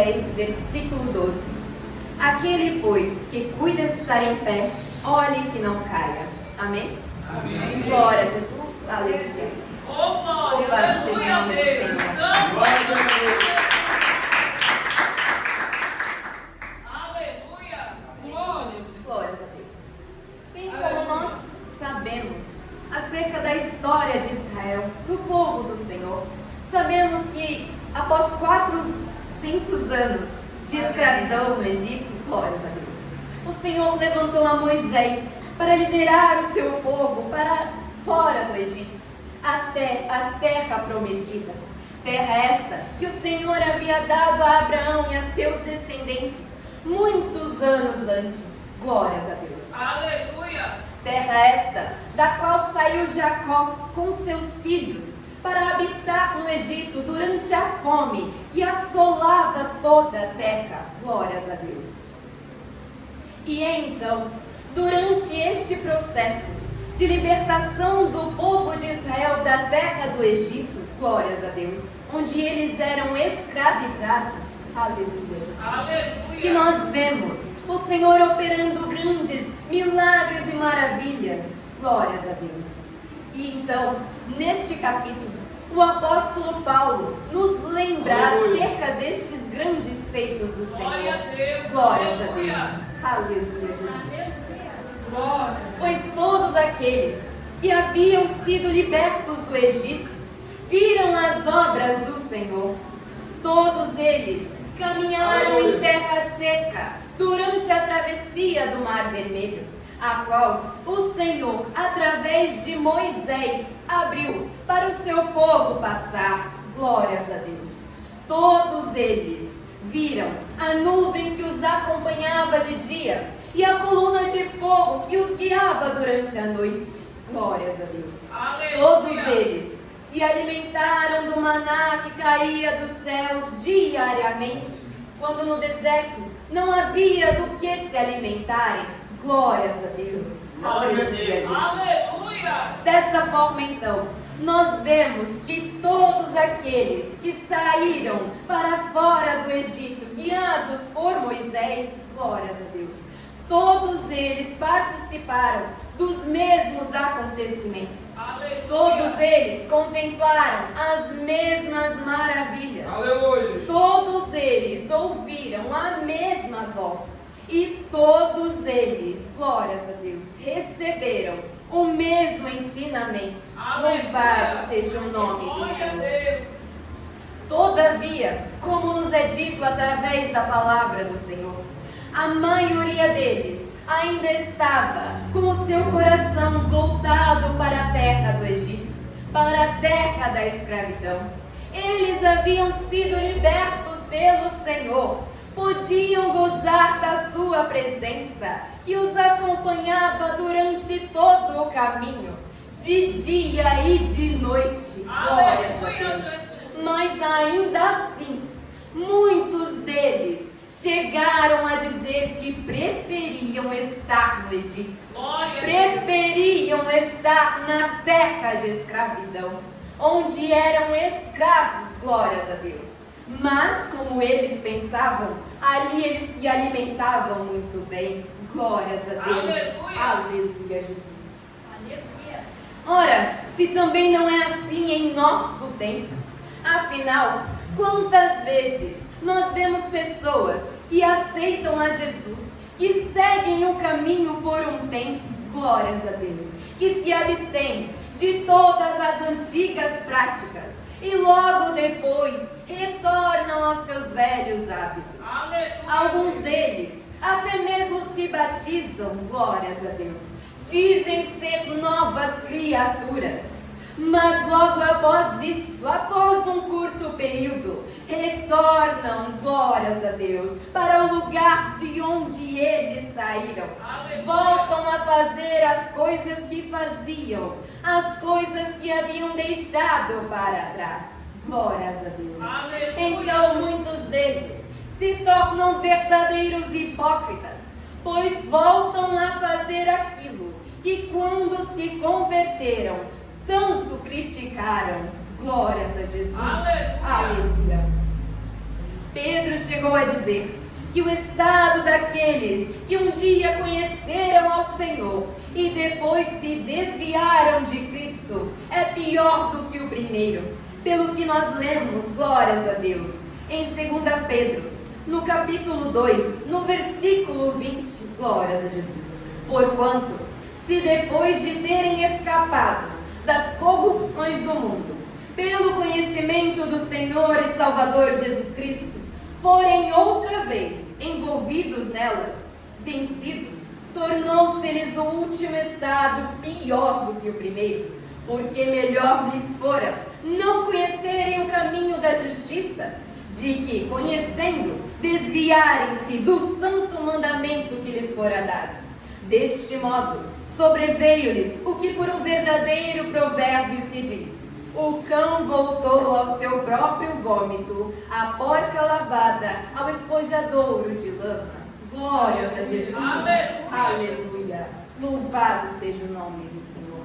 10, versículo 12. Aquele, pois, que cuida estar em pé, olhe que não caia. Amém? Amém. Glória a Jesus. Aleluia. Louvado seja o nome do Senhor. Glórias a Deus. Bem como nós sabemos acerca da história de Israel, do povo do Senhor, sabemos que após 400 anos de escravidão no Egito, glórias a Deus, o Senhor levantou a Moisés para liderar o seu povo para fora do Egito, até a terra prometida. Terra esta que o Senhor havia dado a Abraão e a seus descendentes muitos anos antes. Glórias a Deus. Aleluia! Terra esta da qual saiu Jacó com seus filhos para habitar no Egito durante a fome que assolava toda a terra. Glórias a Deus. E então, durante este processo de libertação do povo de Israel da terra do Egito, glórias a Deus, onde eles eram escravizados, aleluia, Jesus, Aleluia. que nós vemos o Senhor operando grandes milagres e maravilhas, glórias a Deus. E então, neste capítulo, o apóstolo Paulo nos lembra acerca destes grandes feitos do Senhor. Glória a Deus. Glórias a Aleluia. Deus. Aleluia, Jesus. Glória. Pois todos aqueles que haviam sido libertos do Egito viram as obras do Senhor. Todos eles caminharam em terra seca durante a travessia do Mar Vermelho, a qual o Senhor, através de Moisés, abriu para o seu povo passar. Glórias a Deus. Todos eles viram a nuvem que os acompanhava de dia e a coluna de fogo que os guiava durante a noite. Glórias a Deus. Aleluia. Todos eles se alimentaram do maná que caía dos céus diariamente, quando no deserto não havia do que se alimentarem. Glórias a Deus. Aleluia, Jesus. Aleluia. Desta forma, então, nós vemos que todos aqueles que saíram para fora do Egito, guiados por Moisés, glórias a Deus, todos eles participaram dos mesmos acontecimentos. Aleluia. Todos eles contemplaram as mesmas maravilhas. Aleluia. Todos eles ouviram a mesma voz. E todos eles, glórias a Deus, receberam o mesmo ensinamento. Aleluia. Louvado seja o nome do Glória a Senhor. Deus. Todavia, como nos é dito através da palavra do Senhor, a maioria deles ainda estava com o seu coração voltado para a terra do Egito, para a terra da escravidão. Eles haviam sido libertos pelo Senhor, podiam gozar da sua presença, que os acompanhava durante todo o caminho, de dia e de noite. Glórias a Deus. Mas ainda assim, muitos deles chegaram a dizer que preferiam estar no Egito, Glória a Deus. preferiam estar na terra de escravidão, onde eram escravos, glórias a Deus. Mas, como eles pensavam, ali eles se alimentavam muito bem, glórias a Deus. Aleluia. Aleluia, Jesus. Aleluia. Ora, se também não é assim em nosso tempo, afinal, quantas vezes nós vemos pessoas que aceitam a Jesus, que seguem o caminho por um tempo, glórias a Deus, que se abstêm de todas as antigas práticas e logo depois retornam aos seus velhos hábitos. Aleluia. Alguns deles até mesmo se batizam, glórias a Deus, dizem ser novas criaturas. Mas logo após isso, após um curto período, retornam, glórias a Deus, para o lugar de onde eles saíram. Aleluia. Voltam a fazer as coisas que faziam, as coisas que haviam deixado para trás. Glórias a Deus. Aleluia. Então muitos deles se tornam verdadeiros hipócritas, pois voltam a fazer aquilo que quando se converteram, tanto criticaram. Glórias a Jesus. Aleluia. Aleluia. Pedro chegou a dizer que o estado daqueles que um dia conheceram ao Senhor e depois se desviaram de Cristo é pior do que o primeiro, pelo que nós lemos, glórias a Deus, em 2 Pedro, no capítulo 2, no versículo 20, glórias a Jesus. Porquanto, se depois de terem escapado das corrupções do mundo, pelo conhecimento do Senhor e Salvador Jesus Cristo, forem outra vez envolvidos nelas, vencidos, tornou-se-lhes o último estado pior do que o primeiro, porque melhor lhes fora não conhecerem o caminho da justiça, de que, conhecendo, desviarem-se do santo mandamento que lhes fora dado. Deste modo, sobreveio-lhes o que por um verdadeiro provérbio se diz: o cão voltou ao seu próprio vômito, a porca lavada ao espojadouro de lama. Glórias a Jesus. Aleluia. Aleluia. Louvado seja o nome do Senhor.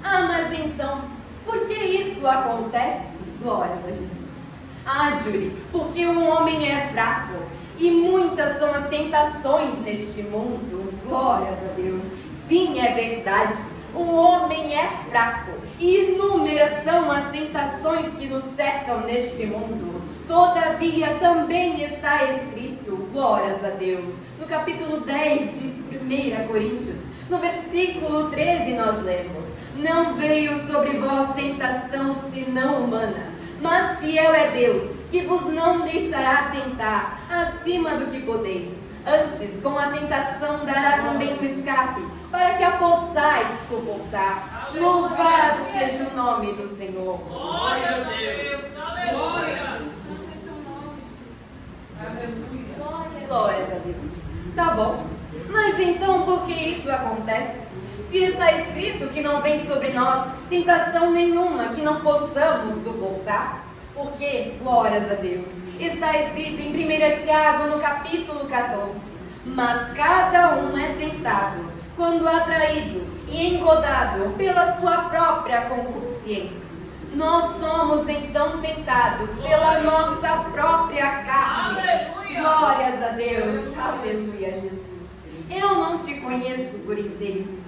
Ah, mas então, por que isso acontece? Glórias a Jesus. Ah, Júri, porque o homem é fraco e muitas são as tentações neste mundo. Glórias a Deus. Sim, é verdade. O homem é fraco e inúmeras são as tentações que nos cercam neste mundo. Todavia, também está escrito, glórias a Deus, no capítulo 10 de 1 Coríntios, no versículo 13 nós lemos: não veio sobre vós tentação senão humana, mas fiel é Deus, que vos não deixará tentar acima do que podeis. Antes, com a tentação dará também o escape, para que a possais suportar. Louvado seja o nome do Senhor. Glória a Deus. Aleluia. Glórias a Deus. Tá bom. Mas então por que isso acontece? Se está escrito que não vem sobre nós tentação nenhuma que não possamos suportar. Porque, glórias a Deus, está escrito em 1 Tiago, no capítulo 14: mas cada um é tentado quando atraído e engodado pela sua própria concupiscência. Nós somos então tentados pela nossa própria carne. Aleluia. Glórias a Deus. Aleluia, Jesus. Eu não te conheço por inteiro.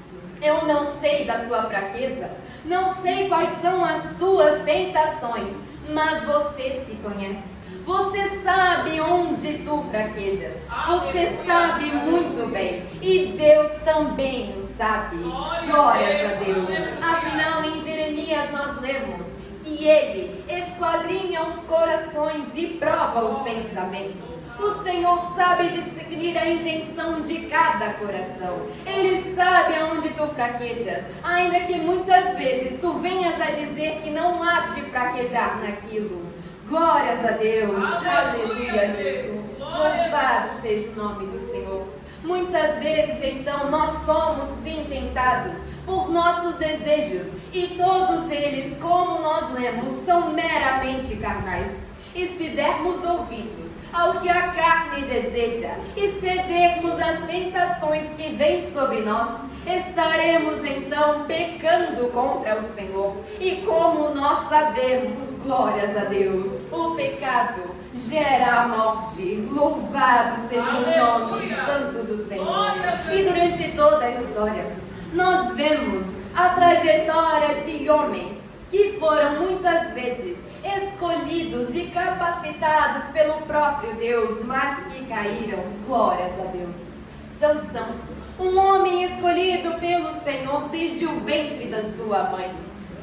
Eu não sei da sua fraqueza. Não sei quais são as suas tentações. Mas você se conhece. Você sabe onde tu fraquejas. Você sabe muito bem. E Deus também o sabe. Glórias a Deus. Afinal, em Jeremias nós lemos que Ele esquadrinha os corações e prova os pensamentos. O Senhor sabe discernir a intenção de cada coração. Ele sabe aonde tu fraquejas, ainda que muitas vezes tu venhas a dizer que não has de fraquejar naquilo. Glórias a Deus. Aleluia, Jesus. Louvado seja o nome do Senhor. Muitas vezes, então, nós somos sim tentados por nossos desejos, e todos eles, como nós lemos, são meramente carnais. E se dermos ouvidos ao que a carne deseja e cedermos às tentações que vêm sobre nós, estaremos então pecando contra o Senhor. E como nós sabemos, glórias a Deus, o pecado gera a morte. Louvado seja o nome santo do Senhor. E durante toda a história, nós vemos a trajetória de homens que foram muitas vezes escolhidos e capacitados pelo próprio Deus, mas que caíram. Glórias a Deus. Sansão, um homem escolhido pelo Senhor desde o ventre da sua mãe.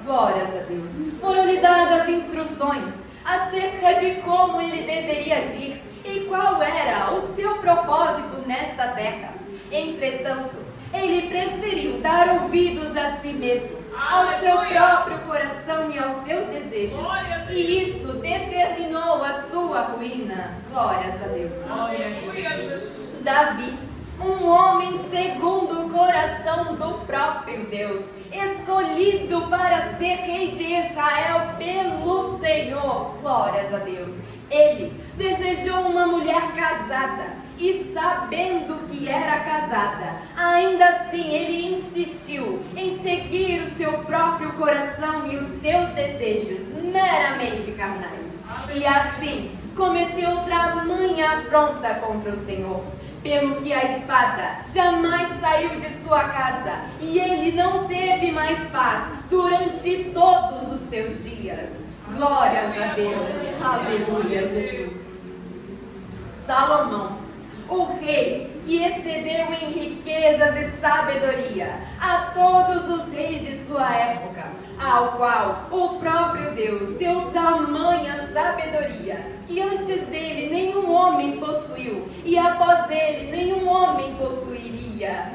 Glórias a Deus. Foram-lhe dadas instruções acerca de como ele deveria agir e qual era o seu propósito nesta terra. Entretanto, ele preferiu dar ouvidos a si mesmo, ao seu próprio coração e aos seus desejos. E isso determinou a sua ruína. Glórias a Deus. Davi, um homem segundo o coração do próprio Deus, escolhido para ser rei de Israel pelo Senhor. Glórias a Deus. Ele desejou uma mulher casada. E sabendo que era casada, ainda assim ele insistiu em seguir o seu próprio coração e os seus desejos meramente carnais. E assim, cometeu tamanha afronta contra o Senhor, pelo que a espada jamais saiu de sua casa, e ele não teve mais paz durante todos os seus dias. Glórias a Deus. Aleluia, Jesus. Salomão, o rei que excedeu em riquezas e sabedoria a todos os reis de sua época, ao qual o próprio Deus deu tamanha sabedoria, que antes dele nenhum homem possuiu, e após ele nenhum homem possuiria.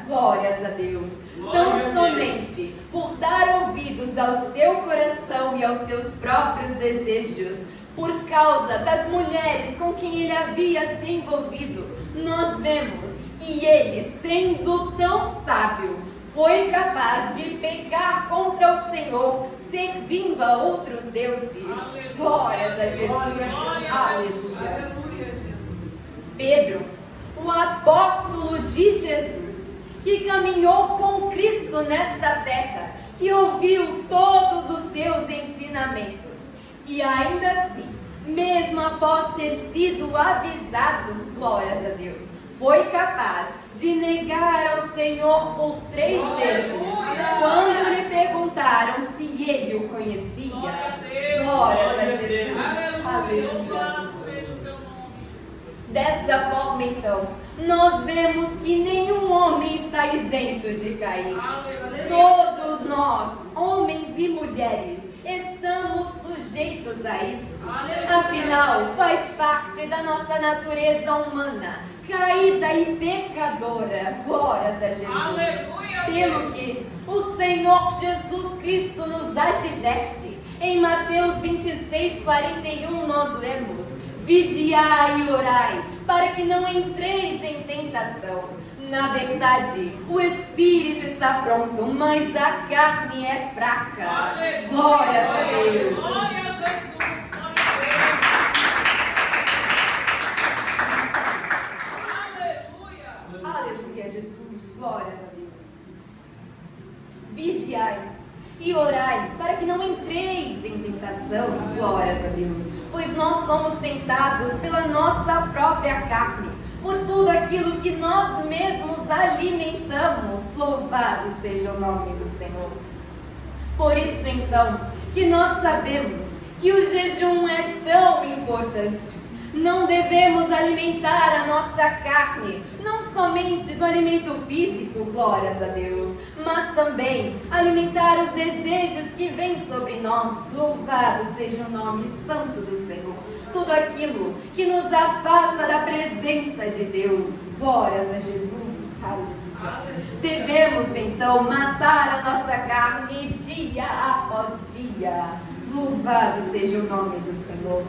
Glórias a Deus. Tão somente por dar ouvidos ao seu coração e aos seus próprios desejos, por causa das mulheres com quem ele havia se envolvido, nós vemos que ele, sendo tão sábio, foi capaz de pecar contra o Senhor, servindo a outros deuses. Aleluia. Glórias a Jesus. Aleluia. Pedro, o apóstolo de Jesus, que caminhou com Cristo nesta terra, que ouviu todos os seus ensinamentos, e ainda assim, mesmo após ter sido avisado, glórias a Deus, foi capaz de negar ao Senhor por 3 vezes, quando lhe perguntaram se ele o conhecia. Glórias a Jesus. Aleluia. Dessa forma, então, nós vemos que nenhum homem está isento de cair. Todos nós, homens e mulheres, estamos sujeitos a isso. Afinal, faz parte da nossa natureza humana, caída e pecadora. Glórias a Jesus. Pelo que o Senhor Jesus Cristo nos adverte. Em Mateus 26:41 nós lemos: vigiai e orai, para que não entreis em tentação. Na verdade, o espírito está pronto, mas a carne é fraca. Glórias a Deus. Aleluia, Jesus. Glórias a Deus. Vigiai e orai, para que não entreis em tentação. Glórias a Deus. Pois nós somos tentados pela nossa própria carne, por tudo aquilo que nós mesmos alimentamos. Louvado seja o nome do Senhor. Por isso, então, que nós sabemos que o jejum é tão importante. Não devemos alimentar a nossa carne, não somente do alimento físico, glórias a Deus, mas também alimentar os desejos que vêm sobre nós. Louvado seja o nome santo do Senhor. Tudo aquilo que nos afasta da presença de Deus. Glórias a Jesus. Aleluia. Devemos então matar a nossa carne dia após dia. Louvado seja o nome do Senhor.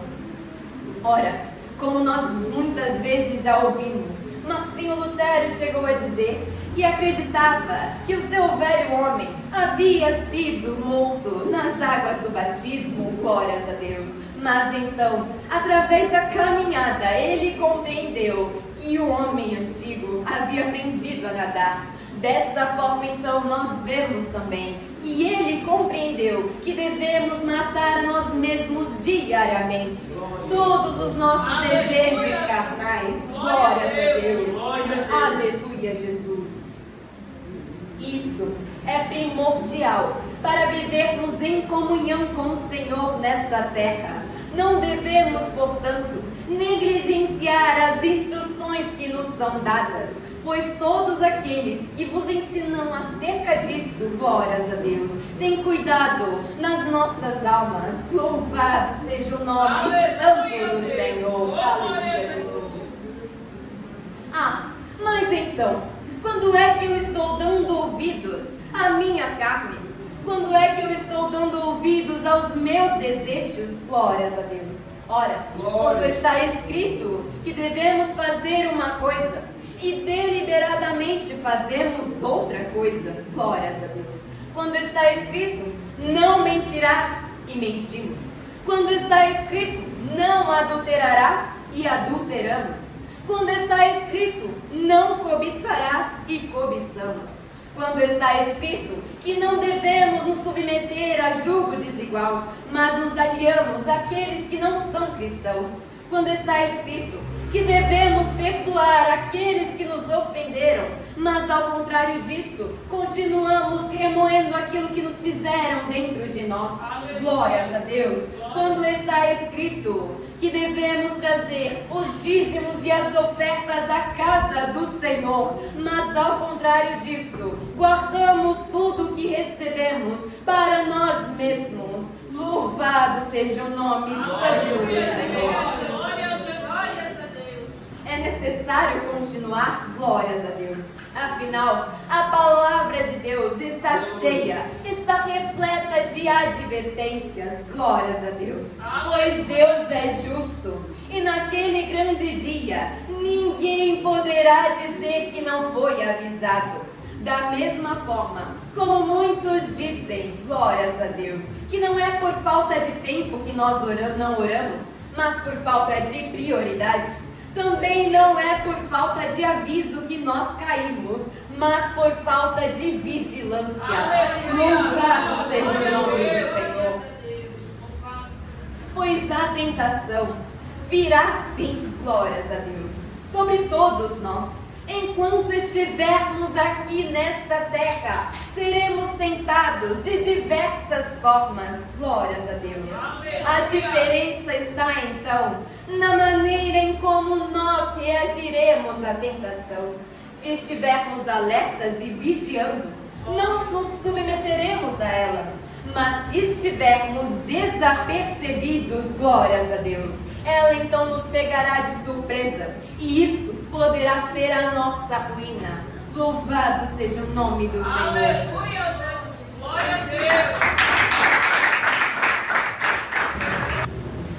Ora, como nós muitas vezes já ouvimos, Martinho Lutero chegou a dizer que acreditava que o seu velho homem havia sido morto nas águas do batismo. Glórias a Deus. Mas então, através da caminhada, ele compreendeu que o homem antigo havia aprendido a nadar. Dessa forma, então, nós vemos também que ele compreendeu que devemos matar a nós mesmos diariamente. Todos os nossos desejos carnais. Glórias a Deus. Aleluia, Jesus. Isso é primordial para vivermos em comunhão com o Senhor nesta terra. Não devemos, portanto, negligenciar as instruções que nos são dadas, pois todos aqueles que vos ensinam acerca disso, glórias a Deus, têm cuidado nas nossas almas. Louvado seja o nome santo do Senhor. Aleluia, Jesus. Mas então, quando é que eu estou dando ouvidos à minha carne? Quando é que eu estou dando ouvidos aos meus desejos? Glórias a Deus. Ora, quando está escrito que devemos fazer uma coisa e deliberadamente fazemos outra coisa. Glórias a Deus. Quando está escrito, não mentirás, e mentimos. Quando está escrito, não adulterarás, e adulteramos. Quando está escrito, não cobiçarás, e cobiçamos. Quando está escrito que não devemos nos submeter a julgo desigual, mas nos aliamos àqueles que não são cristãos. quando está escrito que devemos perdoar aqueles que nos ofenderam, mas ao contrário disso, continuamos remoendo aquilo que nos fizeram dentro de nós. Glórias a Deus. Quando está escrito que devemos trazer os dízimos e as ofertas à casa do Senhor, mas ao contrário disso, guardamos tudo o que recebemos para nós mesmos. Louvado seja o nome santo do Senhor. É necessário continuar? Glórias a Deus. Afinal, a palavra de Deus está cheia, está repleta de advertências. Glórias a Deus. Pois Deus é justo, e naquele grande dia, ninguém poderá dizer que não foi avisado. Da mesma forma, como muitos dizem, glórias a Deus, que não é por falta de tempo que nós não oramos, mas por falta de prioridade. Também não é por falta de aviso que nós caímos, mas por falta de vigilância. Louvado seja o nome do Senhor. Pois a tentação virá sim, glórias a Deus, sobre todos nós. Enquanto estivermos aqui nesta terra, seremos tentados de diversas formas. Glórias a Deus. A diferença está então na maneira em como nós reagiremos à tentação. Se estivermos alertas e vigiando, não nos submeteremos a ela. Mas se estivermos desapercebidos, glórias a Deus, ela então nos pegará de surpresa. E isso poderá ser a nossa ruína. Louvado seja o nome do Senhor. Aleluia, Jesus. Glória a Deus.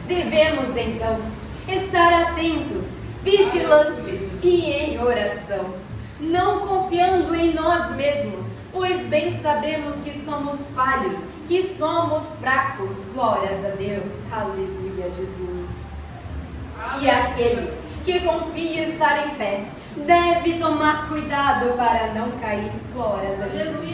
Devemos então estar atentos, vigilantes e em oração, não confiando em nós mesmos, pois bem sabemos que somos falhos, que somos fracos. Glórias a Deus. Aleluia, Jesus. E aquele que confia estar em pé deve tomar cuidado para não cair. Glórias a Jesus.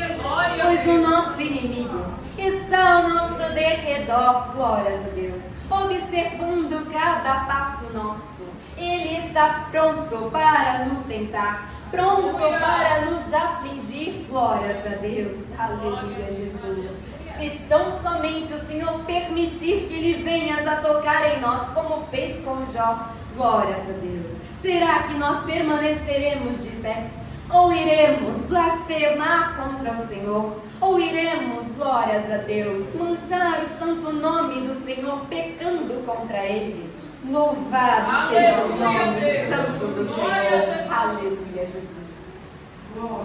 Pois o nosso inimigo está ao nosso derredor. Glórias a Deus. Observando cada passo nosso. Ele está pronto para nos tentar, pronto para nos afligir. Glórias a Deus. Aleluia, Jesus. Se tão somente o Senhor permitir que Ele venha a tocar em nós, como fez com Jó, glórias a Deus. Será que nós permaneceremos de pé? Ou iremos blasfemar contra o Senhor? Ou iremos, glórias a Deus, manchar o santo nome do Senhor pecando contra Ele? Louvado seja o nome santo do Senhor. Aleluia, Jesus.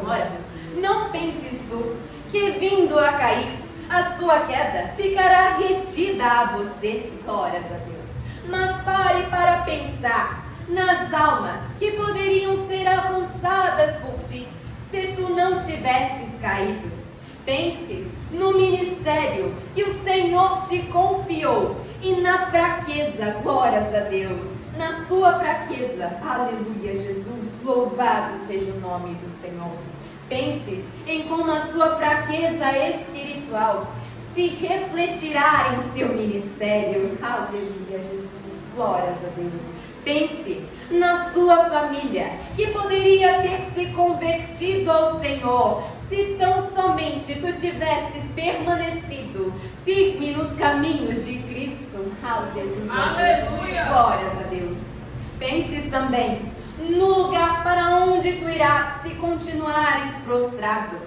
Ora, não penses tu que vindo a cair, a sua queda ficará retida a você. Glórias a Deus. Mas pare para pensar nas almas que poderiam ser alcançadas por ti se tu não tivesses caído. Penses no ministério que o Senhor te confiou e na fraqueza, glórias a Deus, na sua fraqueza, aleluia, Jesus, louvado seja o nome do Senhor. Penses em como a sua fraqueza espiritual se refletirá em seu ministério, aleluia, Jesus, glórias a Deus. Pense na sua família, que poderia ter se convertido ao Senhor, se tão somente tu tivesses permanecido firme nos caminhos de Cristo. Aleluia. Aleluia. Glórias a Deus. Penses também no lugar para onde tu irás se continuares prostrado.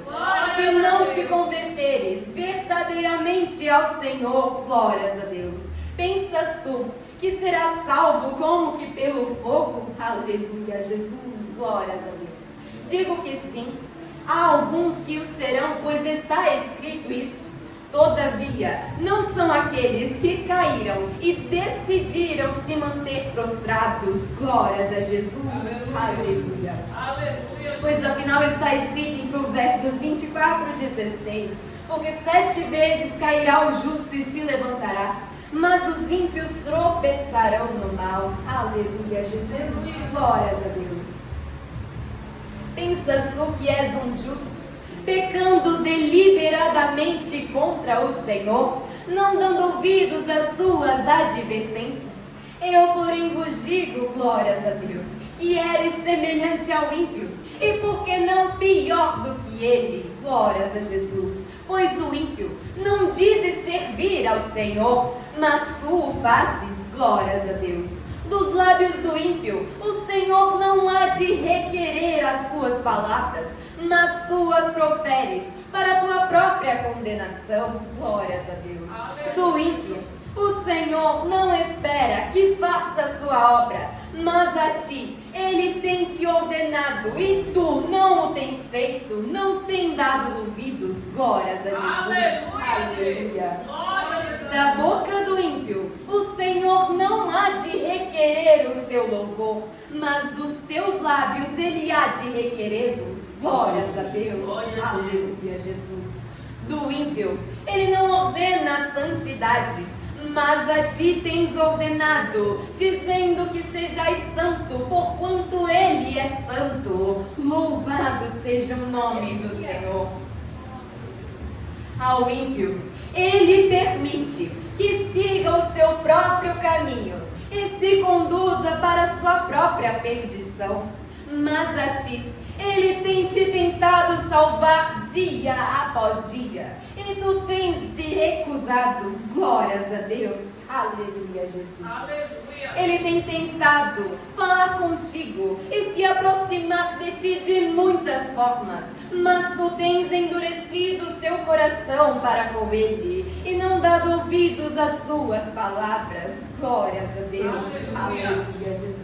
Se não te converteres verdadeiramente ao Senhor. Glórias a Deus. Pensas tu que serás salvo como que pelo fogo? Aleluia, Jesus, glórias a Deus. Digo que sim, há alguns que o serão, pois está escrito isso. Todavia, não são aqueles que caíram e decidiram se manter prostrados. Glórias a Jesus, aleluia. Aleluia. Pois afinal está escrito em Provérbios 24:16, porque 7 vezes cairá o justo e se levantará, mas os ímpios tropeçarão no mal. Aleluia, Jesus, glórias a Deus. Pensas tu que és um justo, pecando deliberadamente contra o Senhor, não dando ouvidos às suas advertências? Eu, porém, vos digo, glórias a Deus, que eres semelhante ao ímpio, e por que não pior do que ele? Glórias a Jesus. Pois o ímpio não dizes servir ao Senhor, mas tu o fazes, glórias a Deus. Dos lábios do ímpio, o Senhor não há de requerer as suas palavras, mas tu as proferes para a tua própria condenação, glórias a Deus. Do ímpio, o Senhor não espera que faça a sua obra, mas a ti ele tem te ordenado, e tu não o tens feito, não tem dado ouvidos, glórias a Jesus. Aleluia. Da boca do ímpio, o Senhor não há de requerer o seu louvor, mas dos teus lábios ele há de requerer-los, glórias a Deus. Aleluia, Jesus. Do ímpio, ele não ordena a santidade, mas a ti tens ordenado, dizendo que sejais santo, porquanto ele é santo. Louvado seja o nome do Senhor. Ao ímpio, ele permite que siga o seu próprio caminho e se conduza para a sua própria perdição. Mas a ti, ele tem te tentado salvar dia após dia, e tu tens te recusado, glórias a Deus. Aleluia, Jesus. Aleluia. Ele tem tentado falar contigo e se aproximar de ti de muitas formas, mas tu tens endurecido o seu coração para com ele e não dado ouvidos às suas palavras. Glórias a Deus. Aleluia, Aleluia, Jesus.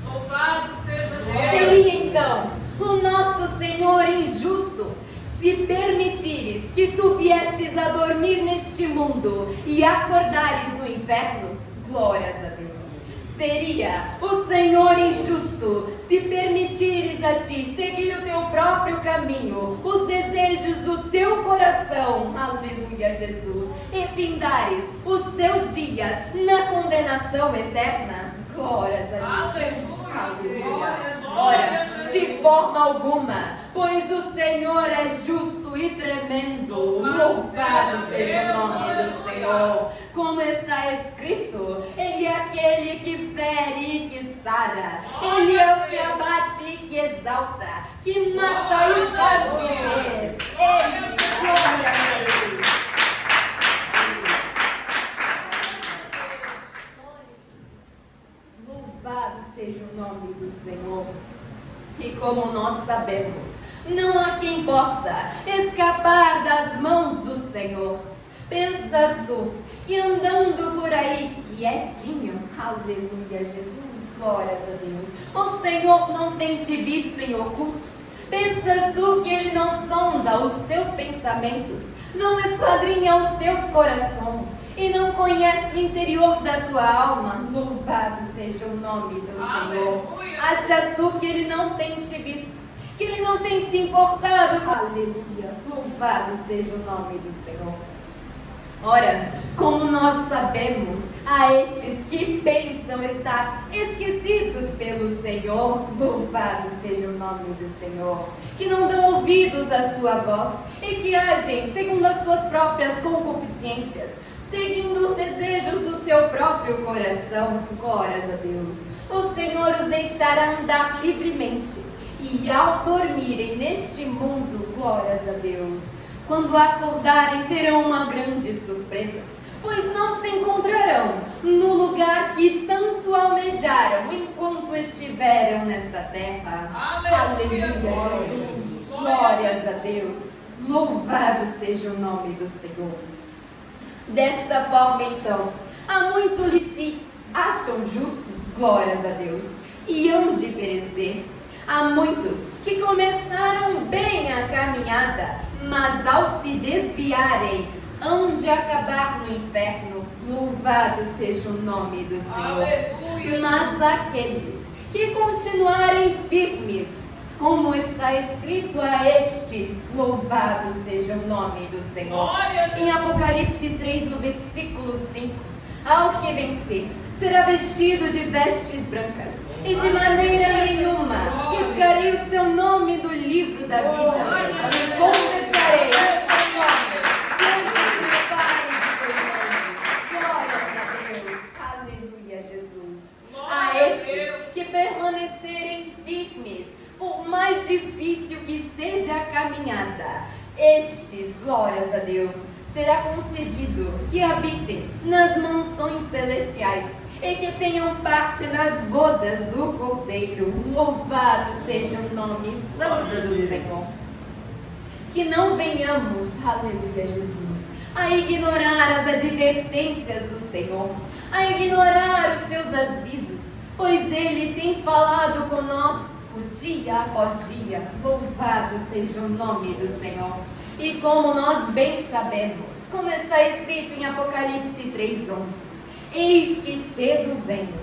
Louvado seja Deus. Seria então o nosso Senhor injusto se permitires que tu viesses a dormir neste mundo e acordares no inferno? Glórias a Deus. Seria o Senhor injusto se permitires a ti seguir o teu próprio caminho, os desejos do teu coração, aleluia, Jesus, e findares os teus dias na condenação eterna? Glórias a Jesus. Aleluia. Ora, de forma alguma, pois o Senhor é justo e tremendo. Louvado seja o nome do Senhor. Como está escrito, Ele é aquele que fere e que sara. Ele é o que abate e que exalta, que mata e faz viver. Ele, glória a Deus. Louvado seja o nome do Senhor. E como nós sabemos, não há quem possa escapar das mãos do Senhor. Pensas tu que andando por aí quietinho, aleluia, Jesus, glórias a Deus, o Senhor não tem te visto em oculto? Pensas tu que Ele não sonda os seus pensamentos, não esquadrinha os teus corações e não conhece o interior da tua alma? Louvado seja o nome do Senhor. Achas tu que Ele não tem te visto, que Ele não tem se importado? Aleluia, louvado seja o nome do Senhor. Ora, como nós sabemos, há estes que pensam estar esquecidos pelo Senhor, louvado seja o nome do Senhor, que não dão ouvidos à sua voz e que agem segundo as suas próprias concupiscências, seguindo os desejos do seu próprio coração. Glórias a Deus. O Senhor os deixará andar livremente, e ao dormirem neste mundo, glórias a Deus, quando acordarem terão uma grande surpresa, pois não se encontrarão no lugar que tanto almejaram enquanto estiveram nesta terra. Aleluia, Jesus. Glórias a Deus. Louvado seja o nome do Senhor. Desta forma, então, há muitos de si acham justos, glórias a Deus, e hão de perecer. Há muitos que começaram bem a caminhada, mas ao se desviarem, hão de acabar no inferno. Louvado seja o nome do Senhor. Aleluia. Mas aqueles que continuarem firmes, como está escrito a estes, louvado seja o nome do Senhor. Em Apocalipse 3, no versículo 5, ao que vencer, será vestido de vestes brancas, e de maneira nenhuma riscarei o seu nome do livro da vida, e confessarei o seu nome diante do meu Pai e de seus anjos. Glórias a Deus. Aleluia. nada. Estes, glórias a Deus, será concedido que habitem nas mansões celestiais e que tenham parte nas bodas do Cordeiro. Louvado seja o nome santo do Senhor. Que não venhamos, aleluia, Jesus, a ignorar as advertências do Senhor, a ignorar os seus avisos, pois Ele tem falado conosco dia após dia. Louvado seja o nome do Senhor. E como nós bem sabemos, como está escrito em Apocalipse 3:11, eis que cedo venho,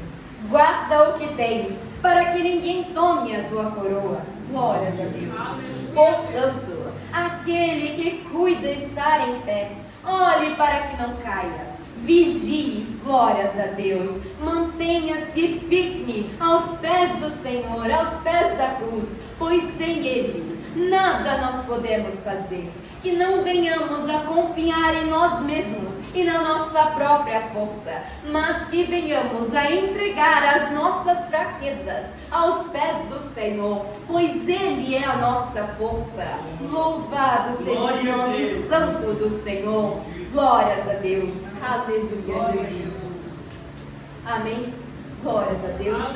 guarda o que tens, para que ninguém tome a tua coroa. Glórias a Deus. Portanto, aquele que cuida estar em pé, olhe para que não caia. Vigie, glórias a Deus, mantenha-se firme aos pés do Senhor, aos pés da cruz, pois sem Ele nada nós podemos fazer. Que não venhamos a confiar em nós mesmos e na nossa própria força, mas que venhamos a entregar as nossas fraquezas aos pés do Senhor, pois Ele é a nossa força. Louvado seja o nome santo do Senhor. Glórias a Deus. Aleluia, Jesus. Amém. Glórias a Deus.